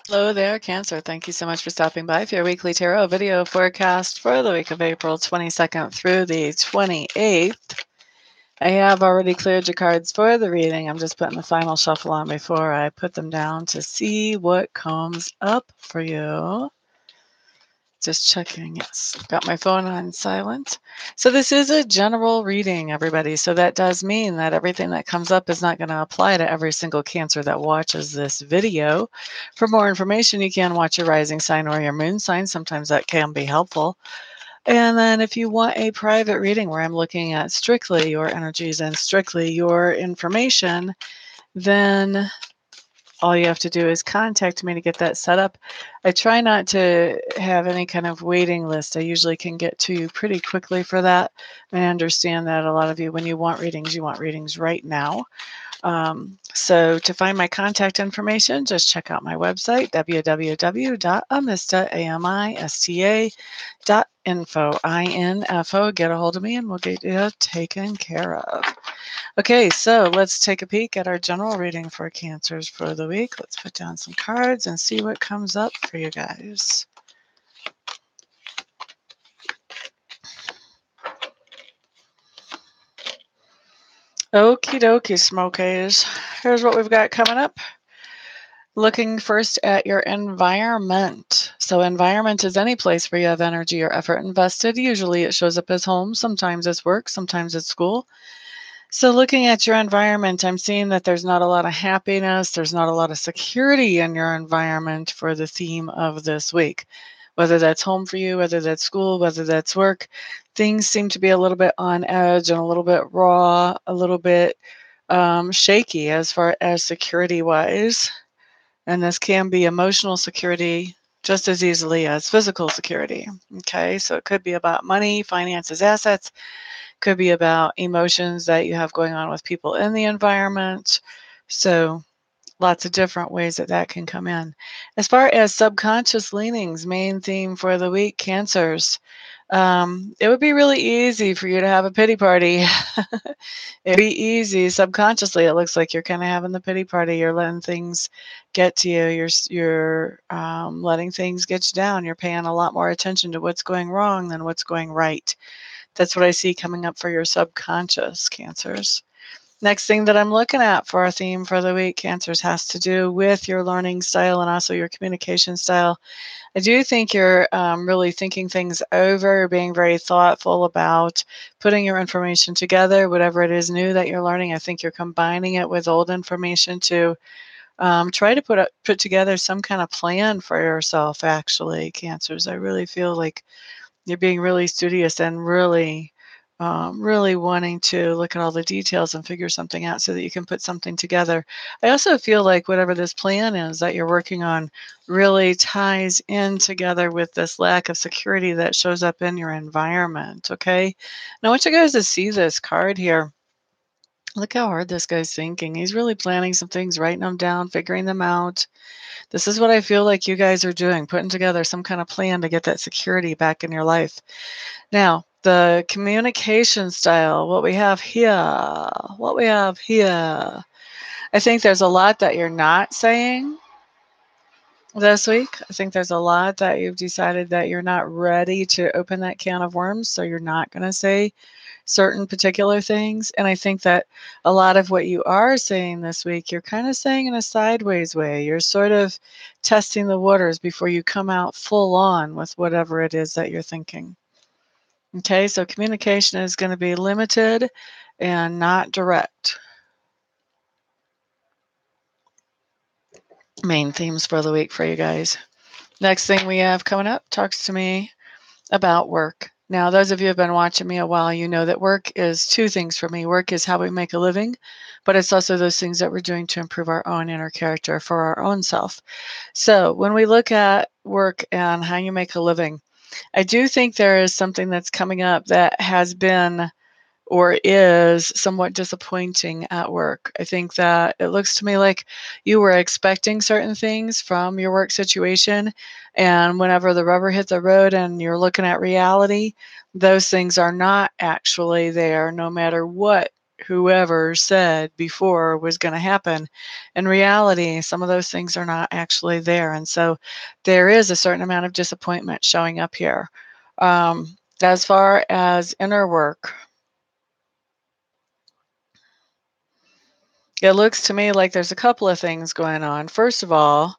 Hello there, Cancer. Thank you so much for stopping by for your weekly tarot video forecast for the week of April 22nd through the 28th. I have already cleared your cards for the reading. I'm just putting the final shuffle on before I put them down to see what comes up for you. Just checking. Yes, got my phone on silent. So this is a general reading, everybody. So that does mean that everything that comes up is not going to apply to every single Cancer that watches this video. For more information, you can watch your rising sign or your moon sign. Sometimes that can be helpful. And then if you want a private reading where I'm looking at strictly your energies and strictly your information, then all you have to do is contact me to get that set up. I try not to have any kind of waiting list. I usually can get to you pretty quickly for that. I understand that a lot of you, when you want readings right now. So to find my contact information, just check out my website, www.amista.info. Get a hold of me and we'll get you taken care of. Okay, so let's take a peek at our general reading for Cancers for the week. Let's put down some cards and see what comes up for you guys. Okie dokie, smokies. Here's what we've got coming up. Looking first at your environment. So environment is any place where you have energy or effort invested. Usually it shows up as home, sometimes it's work, sometimes it's school. So looking at your environment, I'm seeing that there's not a lot of happiness, there's not a lot of security in your environment for the theme of this week. Whether that's home for you, whether that's school, whether that's work, things seem to be a little bit on edge and a little bit raw, a little bit shaky as far as security-wise. And this can be emotional security just as easily as physical security. Okay, so it could be about money, finances, assets. Could be about emotions that you have going on with people in the environment. So lots of different ways that that can come in. As far as subconscious leanings, main theme for the week, Cancers. It would be really easy for you to have a pity party. It'd be easy subconsciously. It looks like you're kind of having the pity party. You're letting things get to you. You're letting things get you down. You're paying a lot more attention to what's going wrong than what's going right. That's what I see coming up for your subconscious, Cancers. Next thing that I'm looking at for our theme for the week, Cancers, has to do with your learning style and also your communication style. I do think you're really thinking things over, being very thoughtful about putting your information together, whatever it is new that you're learning. I think you're combining it with old information to try to put together some kind of plan for yourself, actually, Cancers. I really feel like you're being really studious and really wanting to look at all the details and figure something out so that you can put something together. I also feel like whatever this plan is that you're working on really ties in together with this lack of security that shows up in your environment, okay? Now I want you guys to see this card here. Look how hard this guy's thinking. He's really planning some things, writing them down, figuring them out. This is what I feel like you guys are doing, putting together some kind of plan to get that security back in your life. Now, the communication style, what we have here, I think there's a lot that you're not saying this week. I think there's a lot that you've decided that you're not ready to open that can of worms, so you're not going to say certain particular things. And I think that a lot of what you are saying this week, you're kind of saying in a sideways way. You're sort of testing the waters before you come out full on with whatever it is that you're thinking. Okay, so communication is going to be limited and not direct. Main themes for the week for you guys. Next thing we have coming up talks to me about work. Now, those of you who have been watching me a while, you know that work is two things for me. Work is how we make a living, but it's also those things that we're doing to improve our own inner character for our own self. So when we look at work and how you make a living, I do think there is something that's coming up that has been or is somewhat disappointing at work. I think that it looks to me like you were expecting certain things from your work situation, and whenever the rubber hit the road and you're looking at reality, those things are not actually there no matter what whoever said before was going to happen. In reality, some of those things are not actually there. And so there is a certain amount of disappointment showing up here. As far as inner work, it looks to me like there's a couple of things going on. First of all,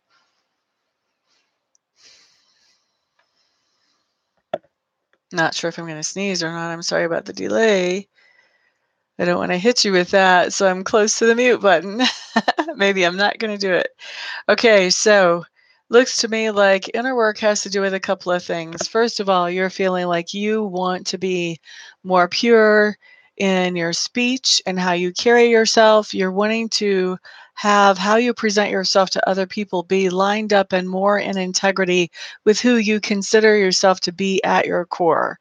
not sure if I'm going to sneeze or not. I'm sorry about the delay. I don't want to hit you with that, so I'm close to the mute button. Maybe I'm not going to do it. Okay, so looks to me like inner work has to do with a couple of things. First of all, you're feeling like you want to be more pure in your speech and how you carry yourself. You're wanting to have how you present yourself to other people be lined up and more in integrity with who you consider yourself to be at your core.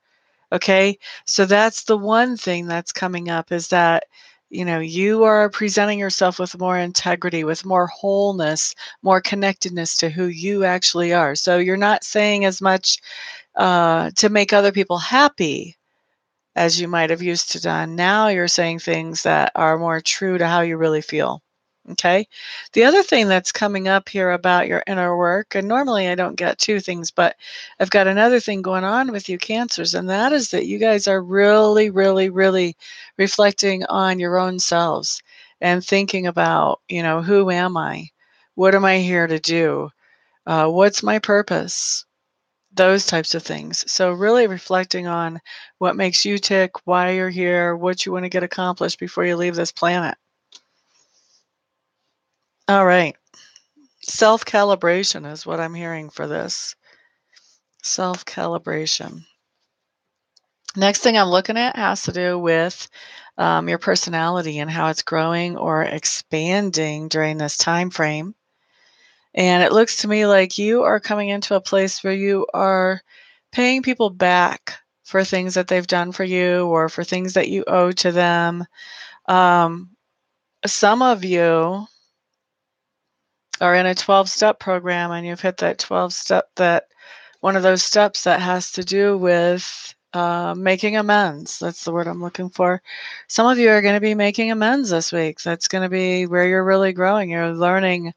Okay. So that's the one thing that's coming up is that, you are presenting yourself with more integrity, with more wholeness, more connectedness to who you actually are. So you're not saying as much to make other people happy as you might have used to done. Now you're saying things that are more true to how you really feel. Okay. The other thing that's coming up here about your inner work, and normally I don't get two things, but I've got another thing going on with you cancers, and that is that you guys are really, really, really reflecting on your own selves and thinking about, who am I? What am I here to do? What's my purpose? Those types of things. So really reflecting on what makes you tick, why you're here, what you want to get accomplished before you leave this planet. All right. Self-calibration is what I'm hearing for this. Self-calibration. Next thing I'm looking at has to do with your personality and how it's growing or expanding during this time frame. And it looks to me like you are coming into a place where you are paying people back for things that they've done for you or for things that you owe to them. Um, some of you are in a 12-step program and you've hit that 12-step, that one of those steps that has to do with making amends. That's the word I'm looking for. Some of you are going to be making amends this week. That's going to be where you're really growing. You're learning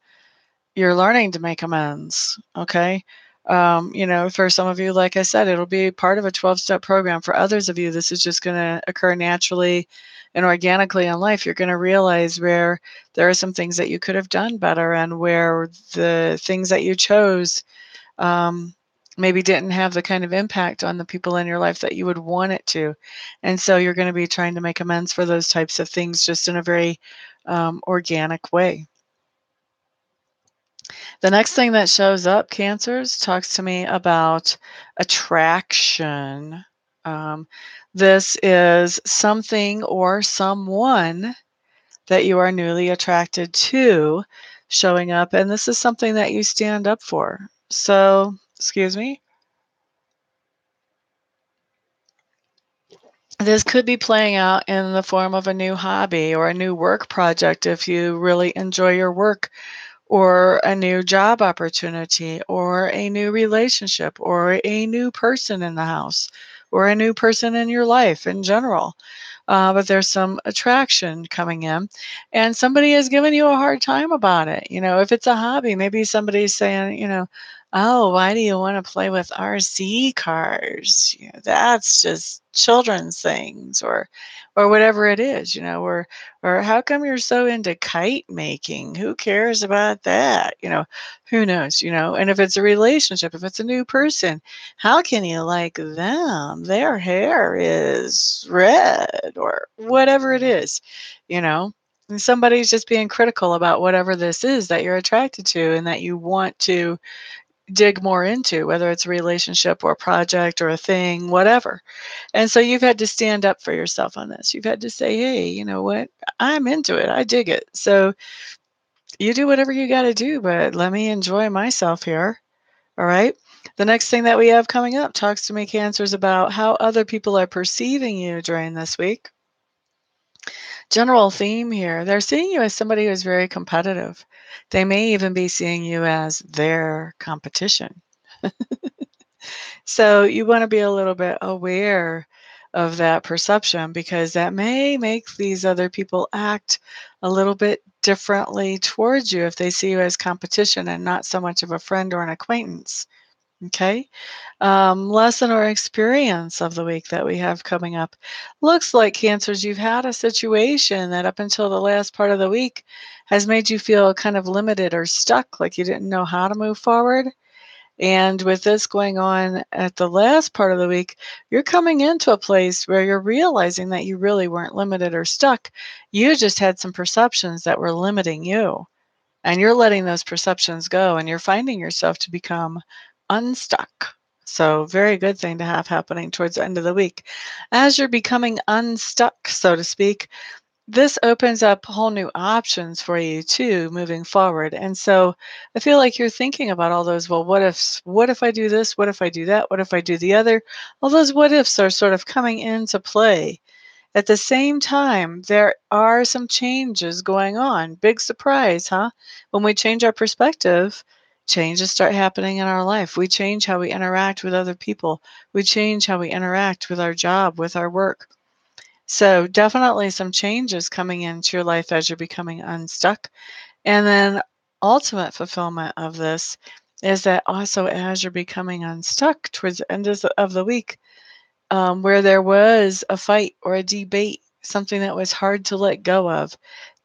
to make amends. Okay. For some of you, like I said, it'll be part of a 12-step program. For others of you, this is just going to occur naturally and organically in life. You're going to realize where there are some things that you could have done better and where the things that you chose maybe didn't have the kind of impact on the people in your life that you would want it to. And so you're going to be trying to make amends for those types of things just in a very organic way. The next thing that shows up, Cancers, talks to me about attraction. Um, this is something or someone that you are newly attracted to showing up, and this is something that you stand up for. So, excuse me. This could be playing out in the form of a new hobby or a new work project if you really enjoy your work, or a new job opportunity, or a new relationship, or a new person in the house, or a new person in your life in general. But there's some attraction coming in, and somebody is giving you a hard time about it. If it's a hobby, maybe somebody's saying, oh, why do you want to play with RC cars? That's just children's things, or whatever it is, or how come you're so into kite making? Who cares about that? Who knows, and if it's a relationship, if it's a new person, how can you like them? Their hair is red or whatever it is, and somebody's just being critical about whatever this is that you're attracted to and that you want to dig more into, whether it's a relationship or a project or a thing, whatever. And so you've had to stand up for yourself on this. You've had to say, hey, you know what? I'm into it. I dig it. So you do whatever you got to do, but let me enjoy myself here. All right. The next thing that we have coming up talks to me, Cancers, about how other people are perceiving you during this week. General theme here. They're seeing you as somebody who is very competitive. They may even be seeing you as their competition. So you want to be a little bit aware of that perception, because that may make these other people act a little bit differently towards you if they see you as competition and not so much of a friend or an acquaintance. Okay. Lesson or experience of the week that we have coming up. Looks like, Cancers, you've had a situation that up until the last part of the week has made you feel kind of limited or stuck, like you didn't know how to move forward. And with this going on at the last part of the week, you're coming into a place where you're realizing that you really weren't limited or stuck. You just had some perceptions that were limiting you. And you're letting those perceptions go, and you're finding yourself to become unstuck. So, very good thing to have happening towards the end of the week. As you're becoming unstuck, so to speak, this opens up whole new options for you too moving forward. And so I feel like you're thinking about all those, well, what ifs? What if I do this? What if I do that? What if I do the other? All those what ifs are sort of coming into play. At the same time, there are some changes going on. Big surprise, huh? When we change our perspective, changes start happening in our life. We change how we interact with other people. We change how we interact with our job, with our work. So, definitely some changes coming into your life as you're becoming unstuck. And then, ultimate fulfillment of this is that also as you're becoming unstuck towards the end of the week, where there was a fight or a debate, something that was hard to let go of,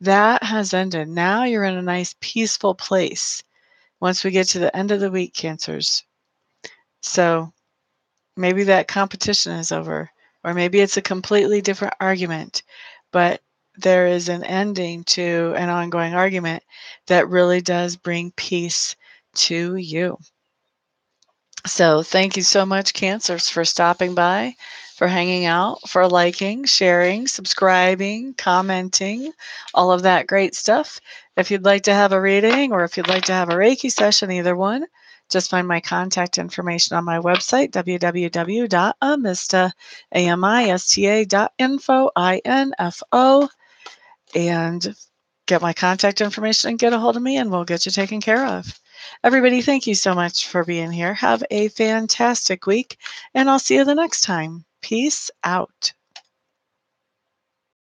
that has ended. Now you're in a nice, peaceful place once we get to the end of the week, Cancers. So maybe that competition is over, or maybe it's a completely different argument, but there is an ending to an ongoing argument that really does bring peace to you. So thank you so much, Cancers, for stopping by, for hanging out, for liking, sharing, subscribing, commenting, all of that great stuff. If you'd like to have a reading or if you'd like to have a Reiki session, either one, just find my contact information on my website, www.amista.info, and get my contact information and get a hold of me, and we'll get you taken care of. Everybody, thank you so much for being here. Have a fantastic week, and I'll see you the next time. Peace out.